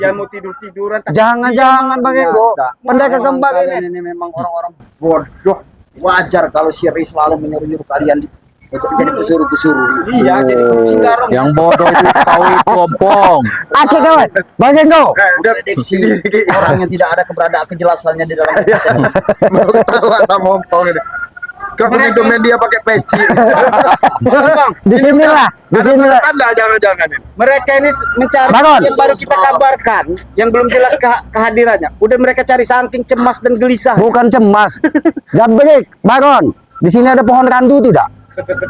Dia mau tidur-tiduran. Jangan Bang Ego. Pendekar kembar ini memang orang-orang bodoh. Wajar kalau si Riz selalu menyuruh-nyuruh kalian untuk jadi pesuruh-pesuruh. Iya, jadi kucing garong. Yang bodoh itu tahu itu ompong. Oke kawan, Bang Ego. Prediksi orang yang tidak ada keberadaan kejelasannya di dalam Mau ketawa sama ompong ini. Kau itu media pakai peci. Di sinilah. Anda jangan-jangan ini. Mereka ini mencari Baron. yang baru kita kabarkan, yang belum jelas kehadirannya. Udah mereka cari saking cemas dan gelisah. Bukan cemas. Jabrik, Baron. Di sini ada pohon randu tidak?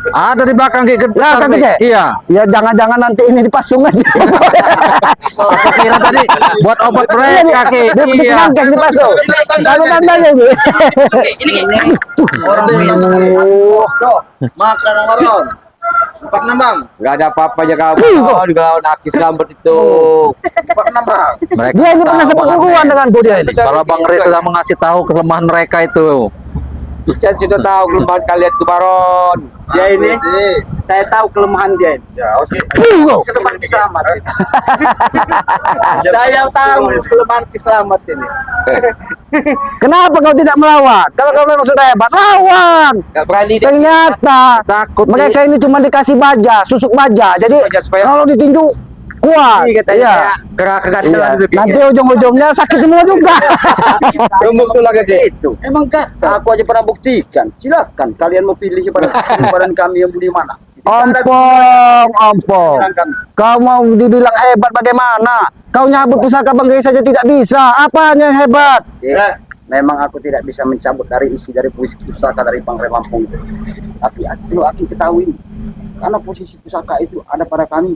Ada di belakang kayak Lah, kan gede? Iya. Ya jangan-jangan nanti ini dipasung aja. Aku kira tadi buat obat mereka Ki. Di Iya. tangkeng dipasung. Kalau tandanya ini. orang yang bodoh. Makan orang. Empat nambang. Enggak ada apa-apa aja kawan. Kau nakis lambat itu. Empat nambang. Mereka Dia ini pernah tahu seperguruan dengan dia ini. Kalau Bang Riz sudah mengasih tahu kelemahan mereka itu. Saya sudah tahu kelemahan kalian tuh Baron. Dia ini, saya tahu kelemahan dia. Ya, oke. Kelemahan Kislamat. Saya tahu kelemahan Kislamat ini. Kenapa kau tidak melawan? Kalau kau memang sudah hebat, lawan. Gak berani dia. Ternyata Takut mereka ini cuma dikasih baja, susuk baja. Jadi Baja supaya- kalau ditinju kuat. Katanya Iya. kegantelan Iya. Nanti ujung-ujungnya sakit semua juga. Gemuk tuh lagi Itu. Emang kan? Aku aja pernah buktikan. Silakan kalian mau pilih kepada kami yang di mana. Ompong. Pikiran kami. Kau mau dibilang hebat bagaimana? Kau nyabut pusaka Bang Riz saja tidak bisa. Apanya yang hebat? Ya, memang aku tidak bisa mencabut dari isi dari pusaka dari Bang Lampung itu. Tapi perlu aku ketahui, karena posisi pusaka itu ada pada kami.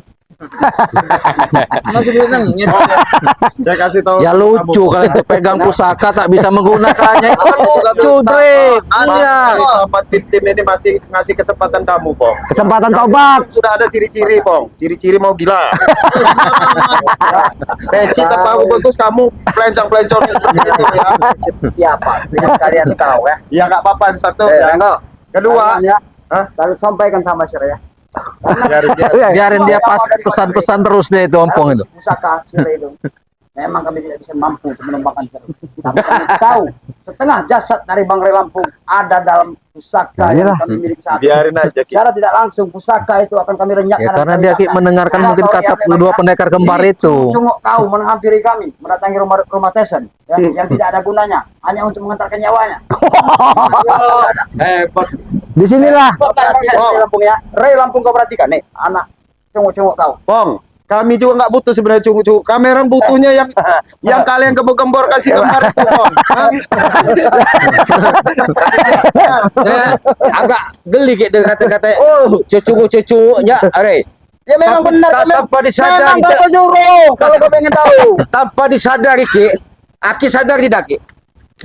Masih bilang Saya kasih tahu. Ya lucu kalau itu pegang pusaka tak bisa menggunakannya. Itu lucu, Drik. Iya. Sahabat tim ini masih ngasih kesempatan kamu, Bong. Kesempatan tobat. Sudah ada ciri-ciri, Bong. Ciri-ciri mau gila. Peci tanpa aku bagus, kamu pelencong-pelencong seperti itu ya. seperti apa? Dengan kalian tahu ya. Ya nggak apa-apa satu. Enggak. Kedua, ya. Hah? Lalu sampaikan sama saya. Biarin dia pas pesan-pesan terus deh itu ompong itu. Pusaka sirah itu. Memang kami tidak bisa mampu untuk menembakkan sirah. Tapi kami tahu setengah jasad dari Bang Lampung ada dalam pusaka yang Iyalah. kami miliki saat ini. biarin aja. Ki. Secara tidak langsung pusaka itu akan kami renyahkan. Ya karena dia Ki mendengarkan mungkin kata kedua pendekar kembar itu. Cungok kau menghampiri kami, mendatangi rumah Tesen yang tidak ada gunanya, hanya untuk mengantarkan nyawanya. Hebat. Di sinilah. Kau perhatikan Ray Lampung ya, Ray Lampung kau perhatikan nih, anak cungok-cungok kau. Bong, kami juga nggak butuh sebenarnya cungu-cungu. Kamera butuhnya yang kalian gembor-gembor kasih gambar itu, Bong. Hah? Agak geli kayak dengan kata-kata cucu-cucunya, Are. Ya memang benar, Tanpa disadari, memang kau penyuruh. Kalau kau pengen tahu, tanpa disadari Ki, Aki sadar tidak Ki?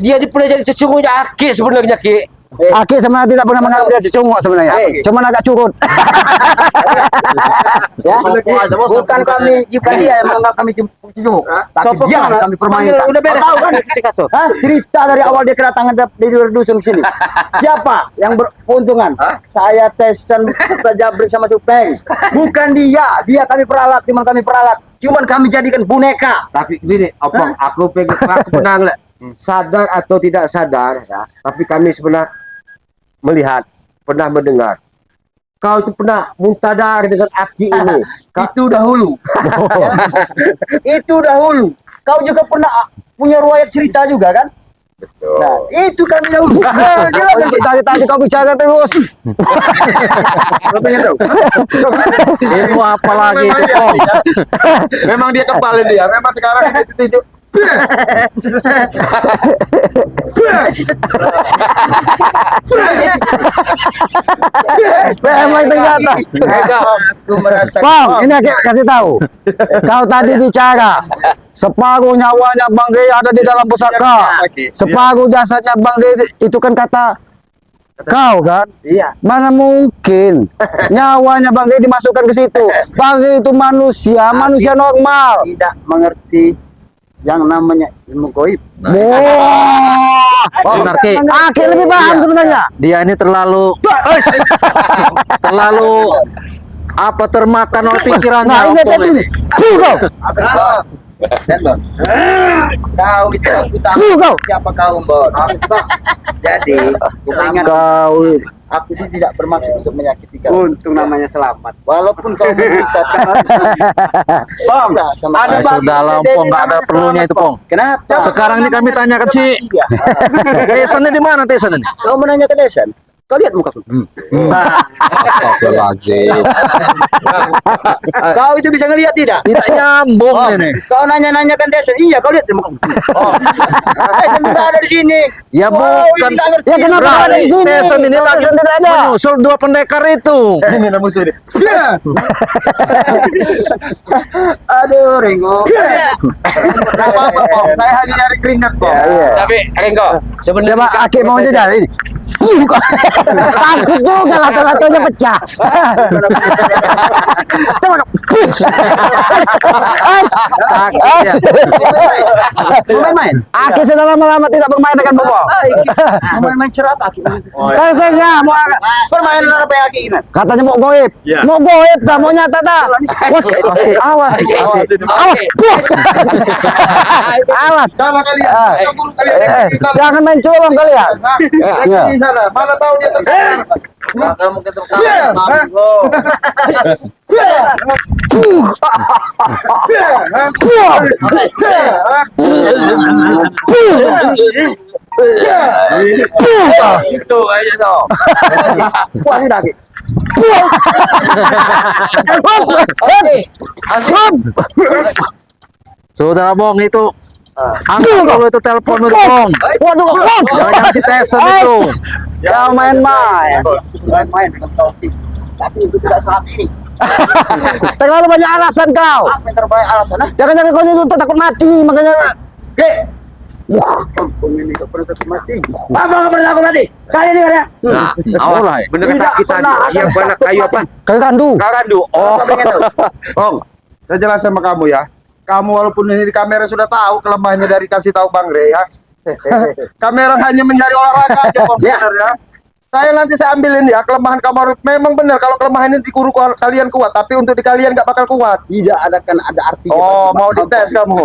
Dia dipelajari sesungguhnya Aki sebenarnya Ki. Aki sebenarnya tidak pernah menganggap dia cungok sebenarnya. Cuman agak curut. ya, bukan kami, bukan dia yang menganggap kami cungok, tapi dia yang kami permainkan. Udah beres. Kau tahu kan? Hah? Cerita dari awal dia kedatangan di dusun sini. Siapa yang berkeuntungan? Saya Tesen, Jabrik sama Supeng. Bukan dia, dia kami peralat, cuman kami peralat. Cuman kami jadikan boneka. Tapi gini, Opong, aku pernah ngeliat. Sadar atau tidak sadar ya, tapi kami sebenarnya melihat, pernah mendengar. Kau itu pernah muntadar dengan Aki ini. Itu dahulu. Itu dahulu. Kau juga pernah punya riwayat cerita juga kan? Nah, itu kami dahulu. Silakan Tadi kau bicara terus. Ilmu apa lagi itu Pong? Memang dia kepalin dia. Memang sekarang ini ditunjuk. Memang ternyata. Aku merasa Bang, ini aku kasih tahu. Kau tadi bicara separuh nyawanya Bang Riz ada di dalam pusaka. Separuh jasadnya Bang Riz itu kan kata kau kan? iya. Mana mungkin nyawanya Bang Riz dimasukkan ke situ. Bang Riz itu manusia, manusia normal. Tidak mengerti yang namanya ilmu goib. Wah, Benar Ki. Aki lebih paham sebenarnya. Dia ini terlalu terlalu apa termakan oleh pikirannya Nah, ini Opong tadi ini. nih. Kau. Kau itu aku tahu Kau. siapa kau, Bon. Jadi, ingat Kau aku itu tidak bermaksud untuk menyakiti kau. Untung namanya selamat. Walaupun kau mengucapkan Pong, Ada sudah Lampung, nggak ada perlunya itu, Pong. Kenapa? Sekarang ini kami tanyakan si Iya. Tesannya di mana Tesan ini? Kau menanyakan Desan. Kau lihat muka aku. Astagfirullahaladzim. Kau itu bisa ngelihat tidak? Tidak nyambung Oh, ini. kau nanya-nanyakan Desan. Iya, kau lihat muka aku. Oh. Desan tidak ada di sini. Ya Wow, bukan. ini nggak ngerti. Ya kenapa Berarti ada di sini? Tesan ini lagi Tesan tidak ada. menyusul dua pendekar itu. Ini nama musuh ini. Aduh, Rengo. Apa-apa, Pong. Saya hanya nyari keringat, Pong. Tapi Renggo, sebenarnya Coba Aki mau jajan ini. Takut juga lato-latonya pecah. Coba dong. Takutnya. Main-main. Aki sudah lama-lama tidak bermain dengan bobo. Main-main cerap Aki. Kan saya nggak mau Permainan apa yang Aki ini? katanya mau goib. Mau goib dah, mau nyata dah. Wah, awas. Awas. Awas. Sama kalian. Ah. 30 kalian. Jangan main colong kalian. Lagi di sana. Mana tahu dia terkenal. Kamu ketemu itu aja tuh. Wah, sudah Aki. Sudah Bong itu. Angkat kalau itu telepon itu Bong. Waduh, Jangan si Tesan itu. Kau main-main. Main-main dengan topik. Tapi itu tidak saat ini. Terlalu banyak alasan kau. Apa yang terbaik alasan? Jangan-jangan kau itu takut mati, makanya. Kampung ini gak pernah takut mati. Apa nggak pernah aku mati? Kali ini kan ya? Nah, mulai. Bener kata Tidak kita pernah ada siapa anak takut kayu mati. apa? Kau kandu. Karandu. Oh. Apa pengen tahu? Pong, saya jelas sama kamu ya. Kamu walaupun ini di kamera sudah tahu kelemahannya dari kasih tahu Bang Re ya. Kamera hanya mencari olahraga aja Pong sebenarnya. Saya nanti saya ambilin ya kelemahan kamu. Memang benar kalau kelemahan ini di kuru kalian kuat, tapi untuk di kalian nggak bakal kuat. Tidak ada kan ada artinya. Oh, bagi mau Bang dites Anton. kamu.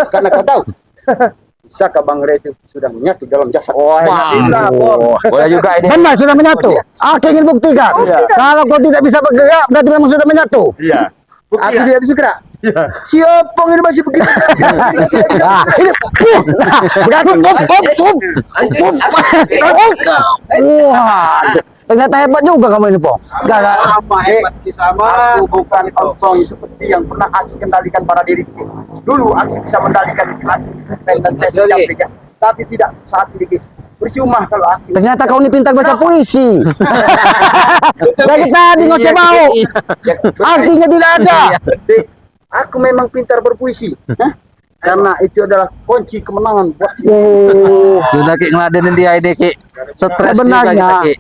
Karena kau tahu. Bisakah Bang Re itu sudah menyatu dalam jasad? Oh, nggak bisa, Pong. Boleh juga ini. Benar sudah menyatu. Aku ingin buktikan. Kalau kau tidak bisa bergerak, berarti memang sudah menyatu. Iya. Aku tidak bisa gerak. Siapa ini masih begitu? Nah, ini wah, ternyata hebat juga kamu ini, Pong. Sekarang Sama hebat sama. Aku bukan ontong seperti yang pernah Aki kendalikan pada diriku. Dulu Aki bisa mendalikan Aki dan tes Afrika, tapi tidak saat ini. Percuma kalau Aki. ternyata kau ini pintar baca puisi. Dari tadi ngoceh bau. Artinya tidak ada. Dek, aku memang pintar berpuisi. Hah? Karena itu adalah kunci kemenangan buat si. Oh, Sudah Ki ngeladenin dia ini Ki. Stres juga sebenarnya kita, Ki.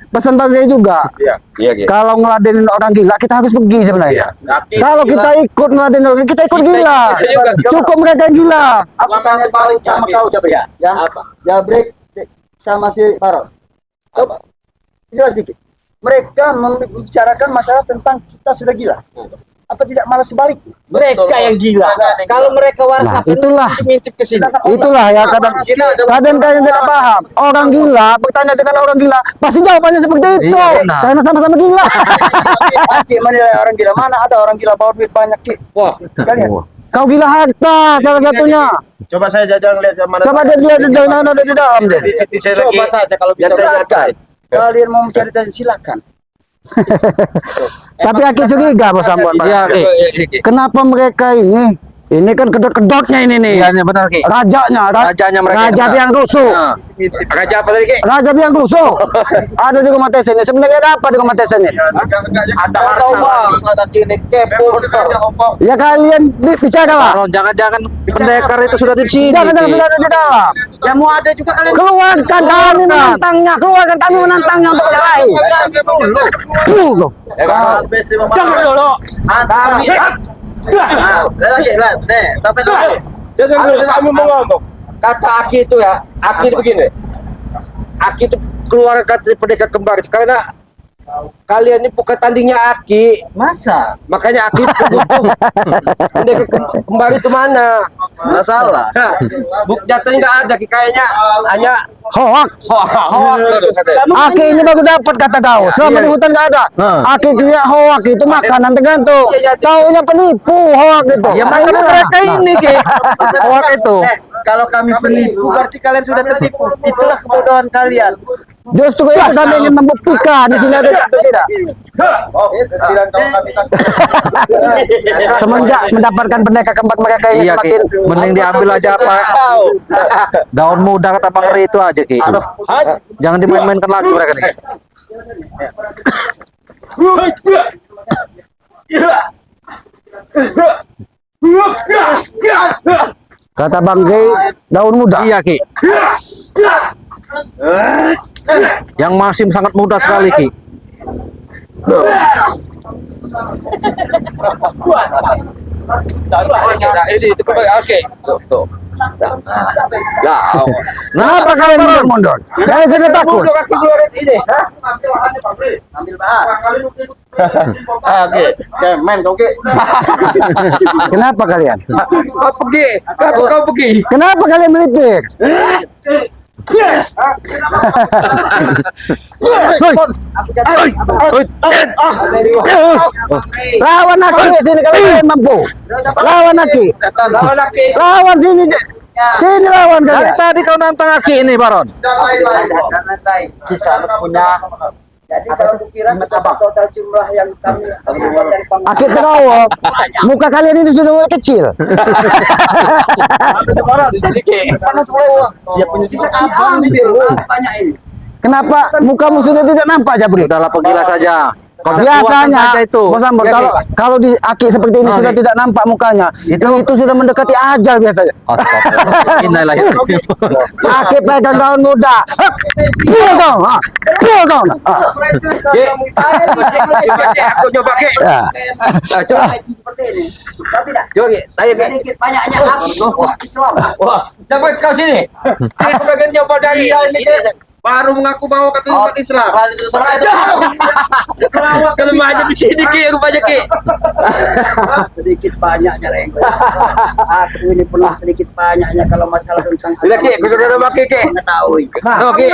pesan bagi juga. Iya, Ki. Kalau ngeladenin orang gila, kita harus pergi sebenarnya. Kalau kita ikut ngeladenin orang, kita ikut gila. Cukup mereka yang gila. Aku tanya balik sama kau Jabrek. Ya. Jabrek sama si Farol. Coba jelas dikit. Mereka membicarakan masalah tentang kita sudah gila. Apa tidak malah sebaliknya? Mereka yang gila. Kalau mereka waras Nah, apa itulah. ngintip ke sini? Itulah ya kadang tidak paham. Orang gila bertanya dengan orang gila, pasti jawabannya seperti itu. Iya, benar. Karena sama-sama gila. Aki menilai orang gila, mana ada orang gila bawa duit banyak Ki? Wah, Kalian Kau gila harta salah satunya. Coba saya jajal lihat yang mana. Coba dia lihat jangan ada di dalam deh. coba saja kalau bisa silakan. Kalian mau mencari tanya silakan. Tapi Aki curiga bos Ambon. Iya Ki. Kenapa mereka ini kan kedot-kedotnya ini nih. Iya benar Ki. Rajanya mereka. Raja Biang Rusuh. Nah, raja apa tadi Ki? Raja Biang Rusuh. Ada di rumah Tesennya. Sebenarnya ada apa di rumah Tesennya? Ada harta. Ada kini kepo. Ya kalian bicara lah. kalau jangan-jangan pendekar itu sudah di sini. Jangan Ki. sudah ada di dalam. Yang mau ada juga kalian. Keluarkan kami menantangnya. Keluarkan kami menantangnya untuk berkelahi. Dulu. Jangan dulu. Kami. Lagi lah, sampai dulu. Jangan dulu kamu mau ngomong. Kata Aki itu ya, Aki itu begini. Aki itu keluar kata pendekar kembar itu karena kalian ini bukan tandingnya Aki. Masa? Makanya Aki butuh. Pendekar kembar itu mana? Nggak salah. Buk jatuhnya nggak ada, Ki. Kayaknya hanya Hoak. hoak. Aki ini baru dapat kata kau. Selama di hutan nggak ada. Aki kira hoak itu makanan tergantung. Taunya penipu hoak itu. Ya makanya mereka ini Ki. Hoak itu. Kalau kami penipu, berarti kalian sudah tertipu. Itulah kebodohan kalian. Justru itu kami ingin membuktikan di sini ada atau tidak. Bilang kalau kami Semenjak mendapatkan pendekar kembar mereka ini Iya Ki. semakin Mending diambil aja apa daun muda kata Bang Ri itu aja Ki. Jangan dimain-mainkan lagi mereka nih. kata Bang Gay daun muda. Iya Ki. Yang masih sangat muda sekali Ki. Ini itu kembali Oke. Tuh. Kenapa kalian mundur-mundur? Kalian sudah takut. Kaki keluar ini. Ambil bah. Oke, cemen kau ke. Kenapa kalian? Kau pergi. Kau pergi. Kenapa kalian melipir? Lawan Aki di sini kalau kalian mampu. Lawan Aki. Lawan Aki. Lawan sini. Sini lawan Dari kalian. tadi kau nantang Aki ini Baron. Kisah punya. Jadi kalau dikira kau tahu jumlah yang kami buat dari Aki terawak. Muka kalian itu sudah mulai kecil. Dia punya sisa abang nih biru banyak ini. Kenapa mukamu sudah tidak nampak Jabri? Udahlah pergilah saja. Kau Biasanya itu. Bos Ambon, kalau di Aki seperti ini sudah tidak nampak mukanya, itu sudah mendekati ajal biasanya. Inilah ya. Aki pegang daun muda. Pul kau, pul kau. Aku coba ke. Ya. Coba. Seperti ini. Tahu tidak? Coba ke. Tanya ke. Sedikit banyaknya Islam. Wah, coba kau sini. Aku bagian coba dari ini. Baru mengaku bahwa katanya umat Islam. Kelemahannya di sini Ki, rupanya Ki. Sedikit banyaknya Renggo. Aku ini pernah sedikit banyaknya kalau masalah tentang Bila Ki, aku sudah pakai Ki. mengetahui. Oke.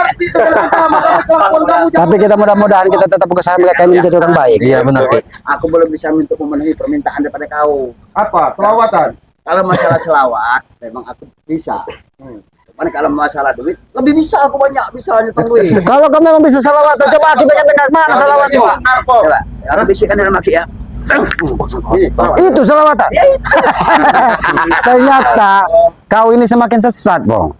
Tapi kita mudah-mudahan kita tetap berusaha mereka ini menjadi orang baik. Iya benar Ki. Aku belum bisa untuk memenuhi permintaan daripada kau. Apa? Selawatan. Kalau masalah selawat, memang aku bisa. Cuman kalau masalah duit, lebih bisa aku banyak bisa nyetor duit. Kalau kau memang bisa salawatan, coba Aki pengen dengar mana salawatnya. Coba, aku bisikan dalam Aki ya. Itu salawatan. Ternyata kau ini semakin sesat, Bong.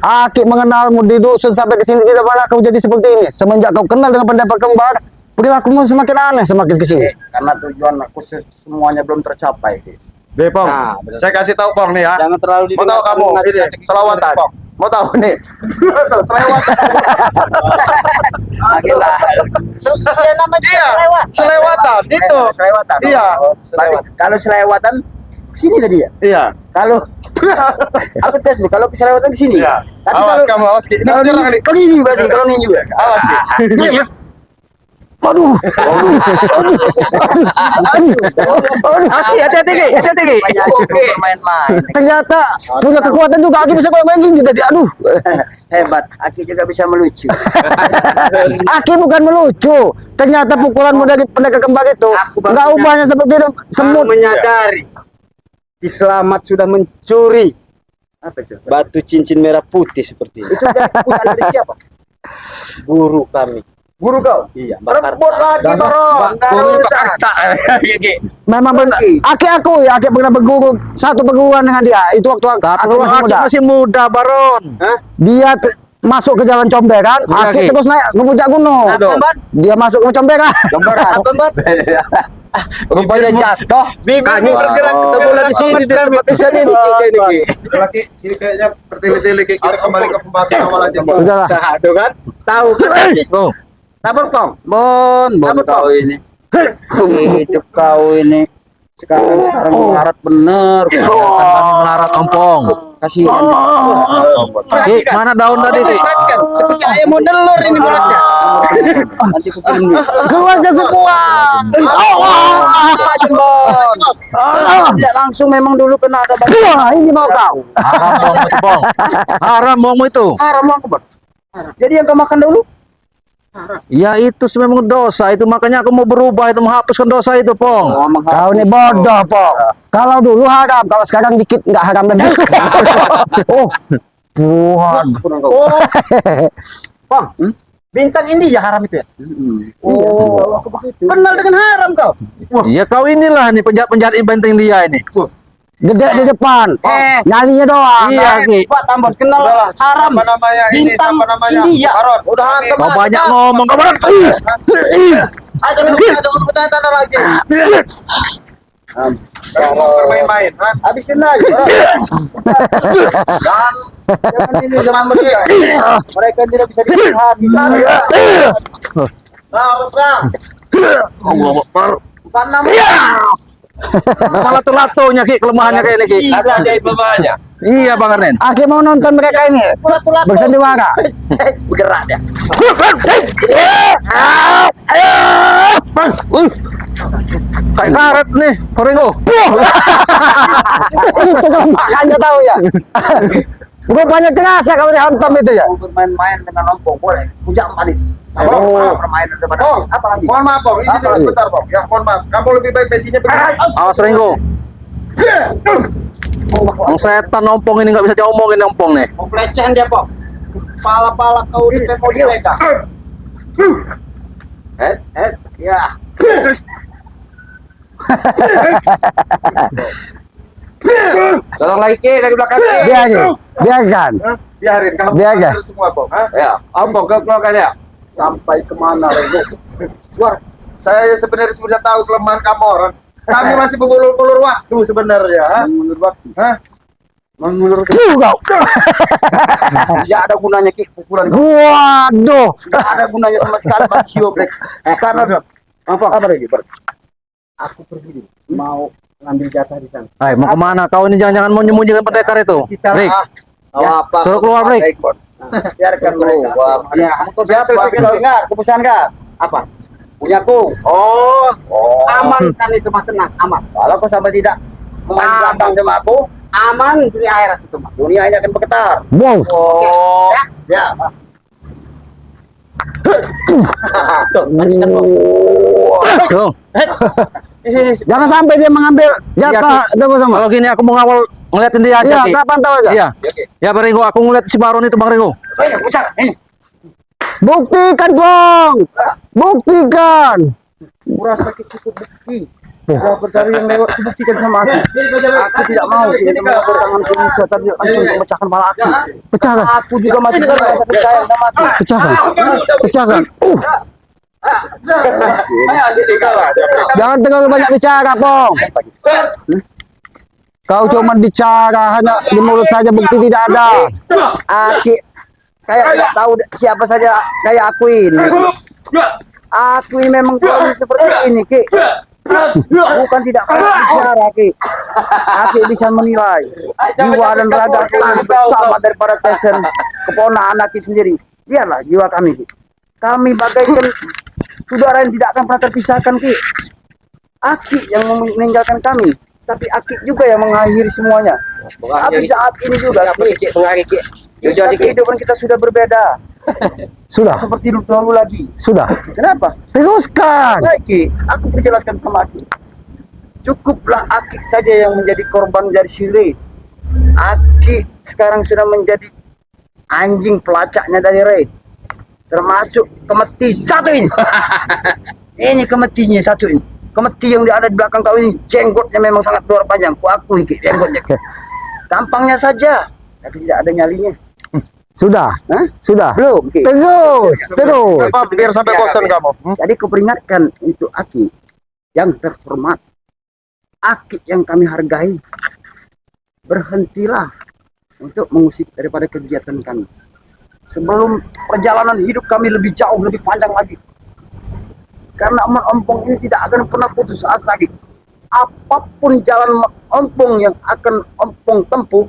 Aki mengenalmu di dusun sampai ke sini tidak pernah kau jadi seperti ini. Semenjak kau kenal dengan pendapat kembar, perilakumu semakin aneh semakin ke sini. Karena tujuan aku semuanya belum tercapai. Deh, Pong. Saya kasih tahu Pong nih ya. Jangan terlalu Mau tahu kamu ini selawatan, Pong. Mau tahu nih? Selawatan. Akhirnya. Iya namanya Iya, selewat. selewatan itu. Selewatan. Iya. Kalau selewatan sini tadi ya. Iya. Kalau aku tes nih, kalau selewatan ke sini. Iya. Tapi Awas kalau kamu, awas Ki. Ini kalau menyerang nih. ini berarti kalau ini juga. Awas Ki. Aduh, Aki hati-hati Ki, hati-hati Ki. Banyak bermain-main. ternyata punya kekuatan juga Aki bisa main gini tadi. Aduh, Hebat, Aki juga bisa melucu. Aki bukan melucu. Ternyata pukulanmu dari pendekar kembar itu nggak ubahnya seperti semut. Menyadari Ki Slamet sudah mencuri apa itu? Batu cincin merah putih seperti itu. Itu dari siapa? Guru kami. Guru kau? Iya. Rebut lagi Baron. Memang benar. Aki aku ya, Aki pernah berguru satu perguruan dengan dia. Itu waktu Aki Tapi masih Aki muda. masih muda Baron. Dia masuk ke jalan Comberan, Iya, Aki Ki. terus naik ke puncak gunung. Dia masuk ke Comberan. Apa, Mas? Rupanya jatuh. Kami bergerak ketemu di sini di tempat sini ini. Lagi, ini kayaknya bertele-tele Ki. Kita kembali ke pembahasan awal aja, Pong. Sudahlah. Tuh kan? Tahu kan? Bung. Tabur Pong. Bon kau ini. Hidup kau ini. Sekarang melarat bener. Kami melarat ompong. Kasihan. Ki, mana daun tadi Ki? Perhatikan, seperti ayam mau nelur ini mulutnya. Nanti kukirim. Keluarga semua. Tidak langsung memang dulu kena ada bagi. Wah, ini mau kau. Haram bohong itu, Pong. Haram bohong itu. Haram aku, Bang. Jadi yang kau makan dulu? Ya itu memang dosa itu, makanya aku mau berubah itu, menghapuskan dosa itu, Pong. Kau ini bodoh, Pong. Kalau dulu haram, kalau sekarang dikit nggak haram lagi. Oh, Tuhan. Oh, Bang, bintang India haram itu ya? oh, kenal dengan haram kau? Ya kau inilah nih penjahat-penjahat benteng dia ini. Gede di depan. Nyalinya doang. Iya, Ki. Pak tambah kenal haram. Apa namanya ini? Bintang Apa namanya? India. Harot. Udah Kau banyak ngomong, kau banyak. Aja jangan sebut tanah lagi. Kamu mau bermain-main, ha? Habis kena aja. Dan zaman ini zaman mereka. Mereka tidak bisa dilihat. Nah, Bang. Allah Akbar. Bukan nama. Malah latu-latunya, Ki, kelemahannya kayak ini, Ki. Ada ajaib babanya. Iya, Bang Arnen. Aki mau nonton mereka ini. Bersandiwara. Bergerak dia. Kayak karet nih, Korengo. Itu kalau makannya tahu ya. Rupanya kerasa kalau dihantam itu ya. Mau bermain-main dengan ompong boleh. Kujang balik. Oh. Bermain daripada Oh, apa lagi? mohon maaf, Bang. Izin Apa dulu lagi? sebentar, Bang. Ya, mohon maaf. Kamu lebih baik bensinnya begini. Awas, Ringo. Yang setan ompong ini nggak bisa diomongin ompong nih. Mau pelecehan dia, Pok. Pala-pala kau di mau dileka. Ya. Tolong lagi Ki, dari belakang Ki. Biarin. Biarkan. Biarin, kamu Biarin. antar semua, Bang. Ha? Ya, ompong ke keluarga dia. Sampai kemana, Rego? Luar. Saya sebenarnya sudah tahu kelemahan kamu orang. Kami masih mengulur-ulur waktu sebenarnya. Ha? Mengulur waktu. Hah? Mengulur Kau. Tidak ada gunanya Ki pukulan. Waduh. Tidak ada gunanya sama sekali Pak Sio Black. Karena apa lagi, Bang? Aku pergi dulu. Mau ngambil jatah di sana. Hai, mau kemana? Kau ini jangan-jangan mau nyembunyikan pendekar itu. kita Rick, Apa? suruh keluar, Rick. Biarkan mereka. Ya, kau biasa selesai kau dengar, kau pesan enggak? Apa? Punyaku. Oh, Aman kan itu mah tenang, aman. Kalau kau sampai tidak main belakang sama aku, aman dunia akhirat itu mah. Dunia ini akan bergetar. Wow. Oh. Ya. Tuh. Jangan sampai dia mengambil jatah itu sama. Kalau gini aku mau ngawal ngeliatin dia aja, Iya, Ki. kapan tahu aja. Iya. Ya, Bang Ringo, aku ngeliat si Baron itu, Bang Ringo. Buktikan, Bang. Buktikan. Kurasa cukup bukti. Kau percaya yang lewat buktikan sama aku. Aku tidak mau tidak mau bertangan polisi tapi langsung memecahkan kepala aku. Pecahkan. Aku juga masih merasa percaya sama aku. Pecahkan. Pecahkan. Jangan terlalu banyak bicara, Pong. Kau cuma bicara, hanya di mulut saja, bukti tidak ada. Aki kayak tidak tahu siapa saja kayak aku ini. Aku ini memang orang seperti ini, Ki. Bukan tidak pernah bicara, Ki. Aki bisa menilai jiwa dan raga aku lebih bersama daripada Tyson keponakan Aki sendiri. Biarlah jiwa kami, Ki. Kami bagaikan saudara yang tidak akan pernah terpisahkan, Ki. Aki yang meninggalkan kami, tapi Aki juga yang mengakhiri semuanya. Tapi saat ini juga, Ki, Jujur dikit. kehidupan kita sudah berbeda. Sudah. Seperti dulu lagi. Sudah. Kenapa? Teruskan. Baik, Ki. Aku perjelaskan sama Aki. Cukuplah Aki saja yang menjadi korban dari Sire. Aki sekarang sudah menjadi anjing pelacaknya dari Ray. Termasuk kemeti satu ini. Ini kemetinya satu ini. Kemeti yang ada di belakang kau ini, jenggotnya memang sangat luar panjang. Ku akui, Ki, jenggotnya. Tampangnya saja, tapi tidak ada nyalinya. Sudah. Hah? Sudah. Belum, Ki. Terus. Terus. apa biar sampai bosan kamu? Jadi kuperingatkan untuk Aki yang terhormat, Aki yang kami hargai, berhentilah untuk mengusik daripada kegiatan kami. Sebelum perjalanan hidup kami lebih jauh, lebih panjang lagi. Karena ompong ini tidak akan pernah putus asa, Ki. Apapun jalan ompong yang akan ompong tempuh,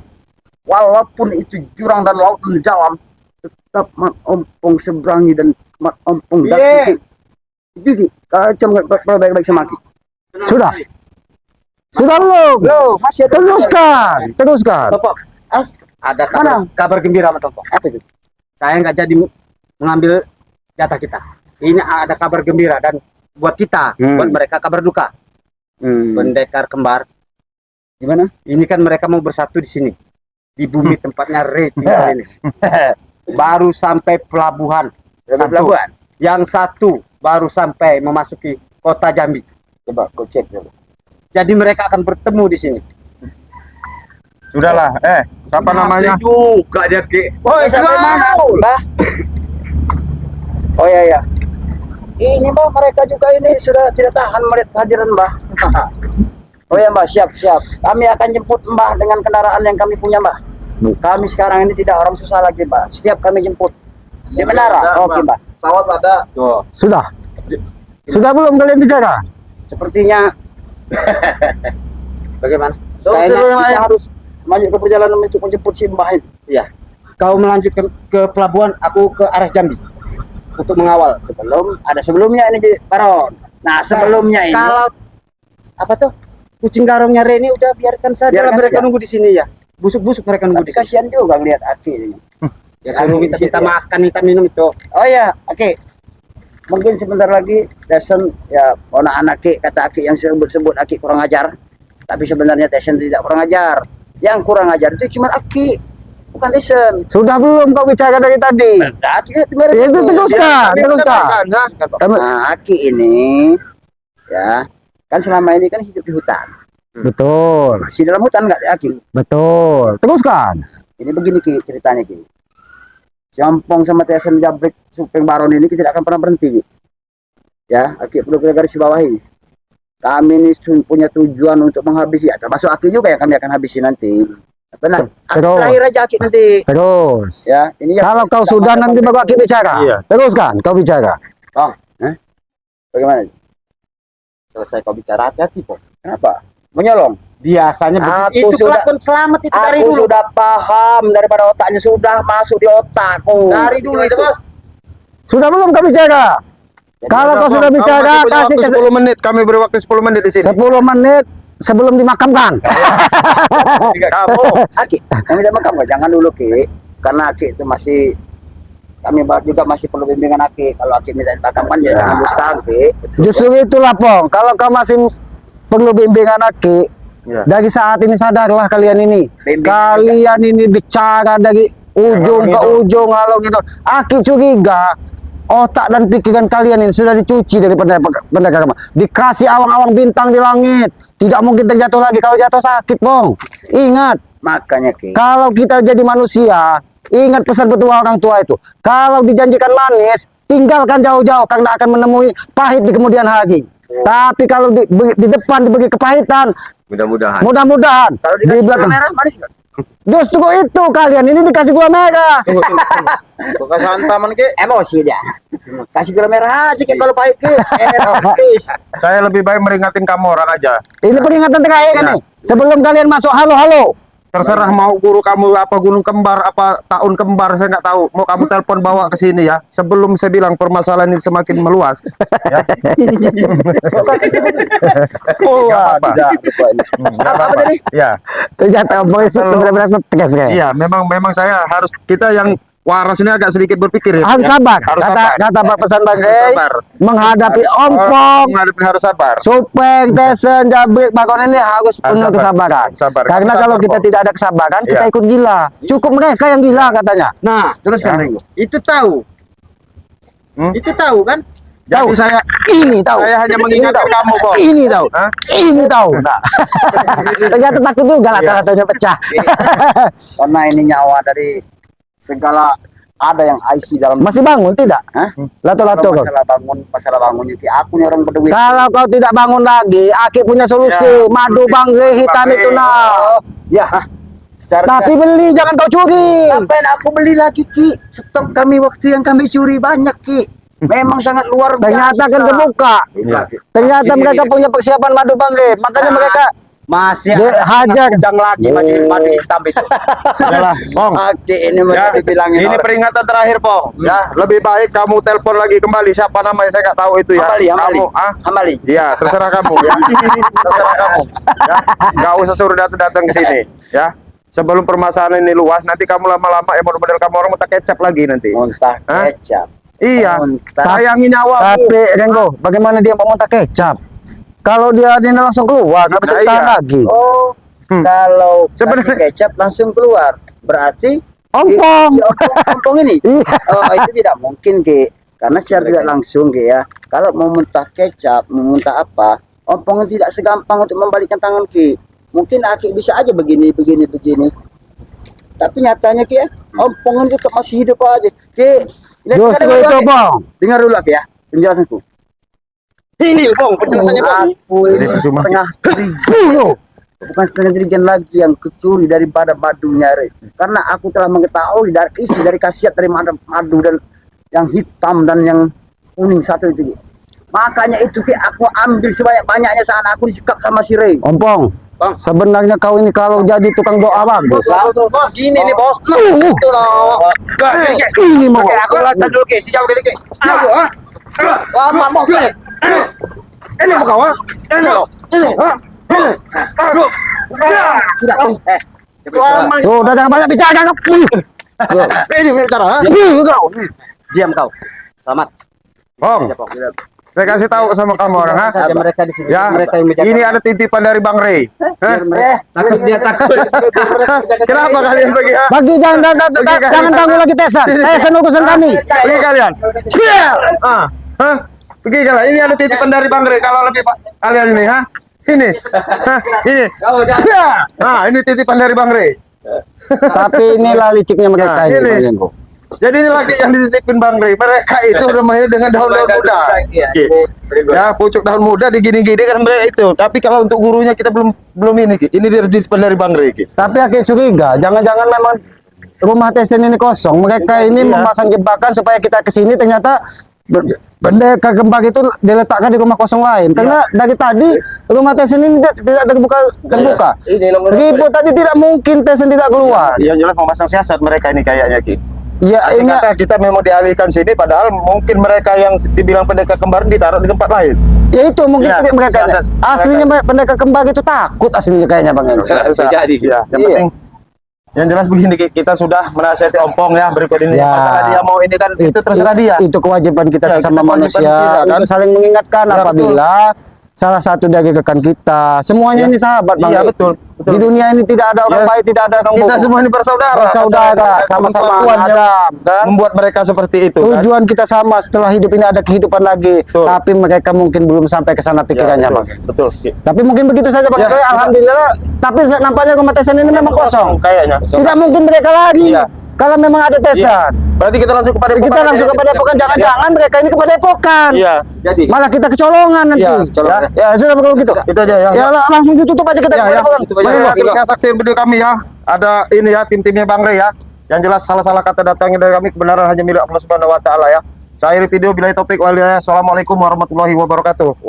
walaupun itu jurang dan laut dan dalam, tetap mengompong seberangi dan mengompong Iya. daki. Itu Ki, kacau baik-baik sama Ki. Sudah. Sudah belum? Loh, masih ada. Teruskan. Tompok, ada Mana? kabar gembira sama Tompok. Apa itu? Saya nggak jadi mengambil jatah kita. Ini ada kabar gembira dan buat kita, buat mereka kabar duka. Pendekar kembar. Gimana? Ini kan mereka mau bersatu di sini. Di bumi tempatnya Re tinggal ini. Baru sampai pelabuhan. Sampai Satu. pelabuhan? Yang satu baru sampai memasuki kota Jambi. Coba kau cek dulu. Jadi mereka akan bertemu di sini. Sudahlah, siapa namanya? Juga dia Ki. Oh, sampai mana? Mbah? Oh ya. Ini Mbah, mereka juga ini sudah tidak tahan melihat kehadiran Mbah. Oh ya Mbah, siap. Kami akan jemput Mbah dengan kendaraan yang kami punya Mbah. Kami sekarang ini tidak orang susah lagi Mbah. Setiap kami jemput. Di menara. Oke Mbah. Pesawat ada. Tuh. Sudah. Sudah belum kalian bicara? Sepertinya Bagaimana? kayaknya suruh yang kita lain. harus maju ke perjalanan untuk menjemput si Mbah ini. Iya. Kau melanjutkan ke pelabuhan, aku ke arah Jambi untuk mengawal. Sebelumnya ini jadi Baron. Nah, sebelumnya ini Kalau apa tuh? Kucing garongnya Reni udah biarkan saja Biarkan mereka saja. nunggu di sini ya. Busuk-busuk mereka nunggu tapi di sini. kasihan juga melihat Aki ini. Ya suruh Aki kita di situ ya. makan, kita minum itu. Oh ya, oke. Mungkin sebentar lagi Tyson ya anak Aki kata Aki yang sebut Aki kurang ajar. Tapi sebenarnya Tyson tidak kurang ajar. Yang kurang ajar itu cuma Aki, bukan Tyson. Sudah belum kau bicara dari tadi? Aki kemarin Ya, itu itu. teruskan. Nah, Aki ini ya kan selama ini kan hidup di hutan. Betul. Masih dalam hutan nggak Aki? Betul. Teruskan. Ini begini Ki ceritanya Ki. Jampong sama Tyson Jabrik Supeng Baron ini kita tidak akan pernah berhenti Ki. Ya, Aki perlu kita garis bawahi. Kami ini punya tujuan untuk menghabisi, ya, termasuk Aki juga yang kami akan habisi nanti. Benar. Aki Terus. terakhir aja Aki nanti. Terus. Ya, ini ya. Kalau kau sudah nanti baru Aki bicara. Iya. Teruskan, kau bicara. Bagaimana? Selesai kau bicara hati-hati kok. Kenapa? Menyolong. Biasanya Aku itu sudah- kelakuan selamat itu dari Aku dulu. sudah paham daripada otaknya sudah masuk di otakku. Dari dulu itu bos. Sudah belum kau bicara? Kalau kau sudah bicara, kasih ke 10 menit. Kami beri waktu 10 menit di sini. 10 menit sebelum dimakamkan. Kamu. Aki, kami tidak makam jangan dulu Ki, karena Aki itu masih kami juga masih perlu bimbingan Aki. Kalau Aki minta dimakamkan ya jangan sekarang Ki. Justru itulah Pong. Kalau kau masih perlu bimbingan Aki, Ya. dari saat ini sadarlah kalian ini. Bimbingan Kalian ini bicara dari ujung ke ujung kalau gitu. Aki curiga otak dan pikiran kalian ini sudah dicuci dari pendekar agama. Dikasih awang-awang bintang di langit. Tidak mungkin terjatuh lagi. Kalau jatuh sakit, Pong. Ingat, Makanya Ki. kalau kita jadi manusia, ingat pesan petua orang tua itu. Kalau dijanjikan manis, tinggalkan jauh-jauh karena akan menemui pahit di kemudian hari. Tapi kalau di depan diberi kepahitan, Mudah-mudahan. mudah-mudahan Kalau di dikasih gula belakang. merah manis nggak? Justru itu kalian ini dikasih gula merah. Bukan hantaman Ki. Emosi dia. Kasih gula merah aja Ki kalau pahit Ki. Please. Saya lebih baik meringatin kamu orang aja. Ini peringatan terakhir kan Ya. nih. Sebelum kalian masuk halo-halo. Terserah mau guru kamu apa gunung kembar apa tahun kembar saya nggak tahu. Mau kamu telepon bawa ke sini ya. Sebelum saya bilang permasalahan ini semakin meluas. Ya. Oh, Nggak apa-apa. Tidak. Nggak Apa apa-apa. tadi? Ya. ternyata boys benar-benar stres kayak. Iya, memang saya harus kita yang waras ini agak sedikit berpikir ya. Harus Ya. sabar. Harus Kata sabar. kata Pak pesan Bang Harus Rey, sabar. menghadapi ompong, harus sabar. Supeng, Tyson, Jabrik, Bakon ini harus penuh sabar. kesabaran. Sabar. Karena Sabar kalau kok. kita tidak ada kesabaran, kita Iya. ikut gila. Cukup mereka yang gila katanya. Nah, Teruskan Ringo. itu tahu. Itu tahu kan? Jadi saya Tahu. saya hanya mengingatkan kamu kok. Ini tahu. Hah? Ini tahu. Ternyata takut juga lah Iya. katanya pecah. Karena ini nyawa dari segala ada yang IC dalam. Masih bangun tidak? Hah? Lato-lato kau. Masalah bangun Ki. Aku nih orang berduit. Kalau kau tidak bangun lagi, Aki punya solusi. Madu Bangre hitam Bangre. itu nah. Ya. Secara Tapi beli, jangan kau curi. ngapain aku beli lagi Ki? Stok kami waktu yang kami curi banyak Ki. Memang sangat luar biasa. Ternyata kan kebuka. Iya. Ternyata mereka punya persiapan madu Bangre. Makanya mereka Masih Dia hajar. udang lagi madu hitam itu. Udahlah, Pong. Oke, ini Ya, mau dibilangin ini orang. peringatan terakhir, Pong. Ya, lebih baik kamu telepon lagi kembali. Siapa namanya saya nggak tahu itu ya. Hambali, Kamu, Hambali. Iya, terserah kamu ya. Terserah kamu. Ya, nggak usah suruh datang ke sini. Ya, sebelum permasalahan ini luas, nanti kamu lama-lama model kamu orang muntah kecap lagi nanti. Muntah Hah? kecap. Iya, Muntah. sayangi nyawamu. Tapi Rengo, bagaimana dia mau muntah kecap? Kalau dia langsung keluar, nggak bisa Nah, ditahan iya. lagi. Oh, Hmm. kalau Sebenarnya- kasih kecap langsung keluar, berarti Ompong. ompong ini. Iya. Oh, itu tidak mungkin, Ki. Karena secara tidak langsung, Ki ya. Kalau mau muntah kecap, mau muntah apa, ompong tidak segampang untuk membalikkan tangan, Ki. Mungkin Aki bisa aja begini. Tapi nyatanya, Ki ya, ompong itu tetap masih hidup aja. Ki, Justru itu, Bang. dengar dulu, Ki ya, penjelasanku. Ini, Bang, penjelasannya, Bang. Aku ini setengah bukan setengah jerigen lagi yang kecuri daripada madunya, Re. Karena aku telah mengetahui dari isi dari khasiat dari madu dan yang hitam dan yang kuning satu itu, Ki. Makanya itu, Ki, aku ambil sebanyak-banyaknya saat aku disekap sama si Re. Ompong. Bang. Sebenarnya kau ini kalau jadi tukang doa bagus. Bos, gini nih, Bos. Itu loh. Ini mau. Aku latihan dulu, Ki. Sejauh kali, Ki. Lama, Bos. Ini mau kawan. Ini loh. Sudah. Sudah jangan banyak bicara kau. Ini bicara. Kau. Diam kau. Selamat. Pong, saya kasih tahu sama kamu orang, ha? Saja mereka di sini. Ya, Mereka yang menjaga. ini ada titipan dari Bang Rey. Hah? Takut dia takut. Kenapa kalian pergi? Ha? Bagi jangan tangguh lagi Tesan. Tesan urusan kami. Pergi kalian. Ah, hah? Pergi kalian. Ini ada titipan dari Bang Rey. Kalau lebih kalian ini, ha? Ini, hah? Ini. Ah, ini titipan dari Bang Rey. Tapi inilah liciknya mereka Nah, ini. ini. Bang Rengo. Jadi ini lagi yang dititipin Bang Rey. Mereka itu udah mainnya dengan daun-daun muda. Ya, pucuk daun muda digini-gini kan mereka itu. Tapi kalau untuk gurunya kita belum ini, Ki. Ini titipan dari Bang Rey, Ki. Tapi aku curiga, jangan-jangan memang rumah Tesan ini kosong. Mereka ini Iya. memasang jebakan supaya kita kesini ternyata bendera kembang itu diletakkan di rumah kosong lain. Karena dari tadi rumah Tesan ini tidak terbuka. Ini nomor Ribut tadi tidak mungkin Tesan tidak keluar. Yang jelas memasang siasat mereka ini kayaknya, Ki. Ya Ini ini kata kita memang dialihkan sini, padahal mungkin mereka yang dibilang pendekar kembar ditaruh di tempat lain. ya itu mungkin Iya, mereka siasat. aslinya pendekar kembang itu takut aslinya kayaknya Bang Rengo. Jadi. Ya, yang Iya. penting yang jelas begini, Ki, kita sudah menasihati Ompong ya berikut ini. Ya. Masalah dia mau ini kan itu terserah dia. Itu kewajiban kita Ya, sesama itu kewajiban manusia kita, kan? untuk saling mengingatkan Ya, apabila salah satu dari rekan kita semuanya Ya. ini sahabat Bang. Iya, betul. Di dunia ini tidak ada orang Ya. baik, tidak ada orang Kita bohong. semua ini bersaudara. Bersaudara, sama-sama Tuhan yang Adam, kan? membuat mereka seperti itu. Kan? Tujuan kita sama, setelah hidup ini ada kehidupan lagi. Betul. Tapi mereka mungkin belum sampai ke sana pikirannya, betul. Bang. Betul. Ki. Tapi mungkin begitu saja, Bang. Ya. Alhamdulillah. Tapi nampaknya rumah Tesan ini memang kosong. Kayaknya. Tidak mungkin mereka lagi. Iya. Kalau memang ada Tesan. Berarti kita langsung kepada Kita langsung kepada Epokan. Jangan-jangan mereka ini kepada Epokan. Iya. Jadi. Malah kita kecolongan nanti. Iya, kecolongan. Ya, sudah kalau gitu. Itu aja ya. Ya langsung ditutup aja kita Ya, kepada ya. Epokan. Itu aja. Kita saksikan video kami ya. Ada ini ya tim-timnya Bang Rey ya. Yang jelas salah-salah kata datangnya dari kami, kebenaran hanya milik Allah Subhanahu wa taala ya. Saya akhiri video bila topik waliyah. Assalamualaikum warahmatullahi wabarakatuh.